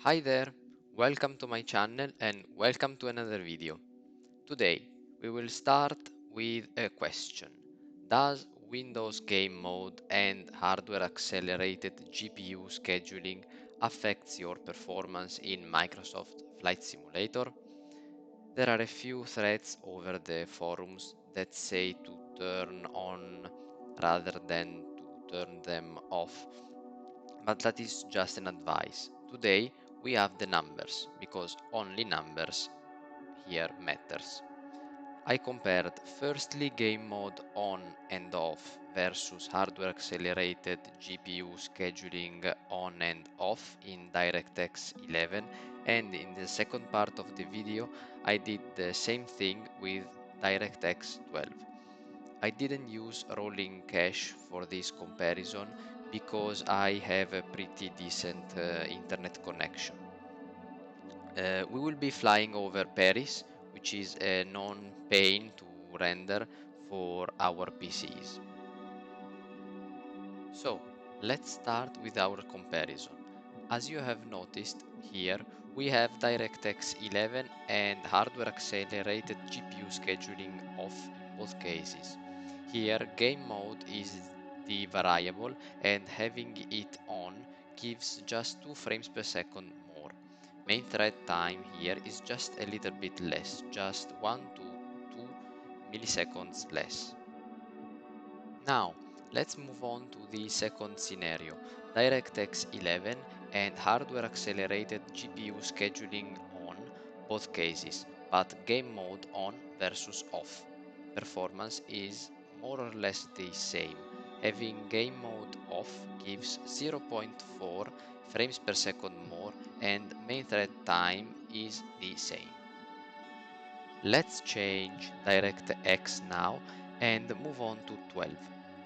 Hi there, welcome to my channel and welcome to another video. Today we will start with a question. Does Windows game mode and hardware accelerated GPU scheduling affects your performance in Microsoft Flight Simulator? There are a few threads over the forums that say to turn on rather than to turn them off, but that is just an advice. Today we have the numbers because only numbers here matters. I compared firstly game mode on and off versus hardware accelerated GPU scheduling on and off in DirectX 11, and in the second part of the video I did the same thing with DirectX 12. I didn't use rolling cache for this comparison because I have a pretty decent internet connection. We will be flying over Paris, which is a known pain to render for our PCs. So, let's start with our comparison. As you have noticed here, we have DirectX 11 and hardware accelerated GPU scheduling off in both cases. Here, game mode is the variable and having it on gives just 2 frames per second more. Main thread time here is just a little bit less, just 1 to 2 milliseconds less. Now, let's move on to the second scenario, DirectX 11 and hardware accelerated GPU scheduling on both cases, but game mode on versus off. Performance is more or less the same. Having game mode off gives 0.4 frames per second more and main thread time is the same. Let's change DirectX now and move on to 12.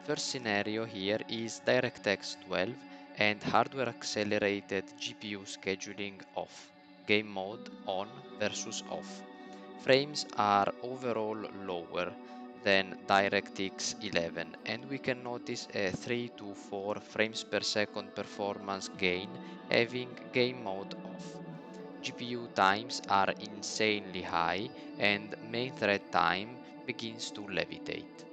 First scenario here is DirectX 12 and hardware accelerated GPU scheduling off, game mode on versus off. Frames are overall lower than DirectX 11 and we can notice a 3 to 4 frames per second performance gain having game mode off. GPU times are insanely high and main thread time begins to levitate.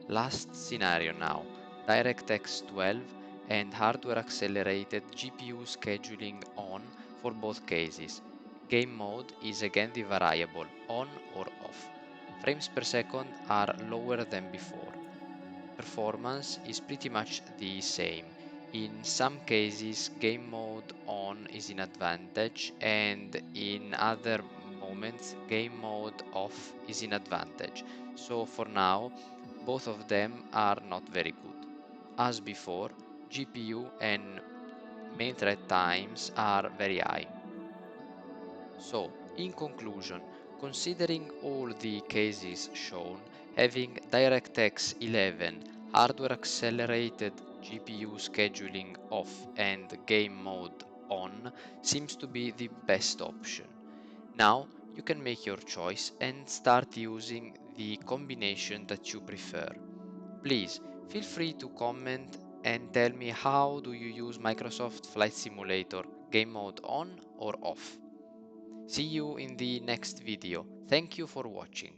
Last scenario now, DirectX 12 and hardware accelerated GPU scheduling on for both cases. Game mode is again the variable on or off. Frames per second are lower than before. Performance is pretty much the same. In some cases, game mode on is in advantage, and in other moments, game mode off is in advantage. So for now, both of them are not very good. As before, GPU and main thread times are very high. So, in conclusion, considering all the cases shown, having DirectX 11 hardware accelerated GPU scheduling off and game mode on seems to be the best option. Now you can make your choice and start using the combination that you prefer. Please feel free to comment and tell me how do you use Microsoft Flight Simulator, game mode on or off. See you in the next video. Thank you for watching.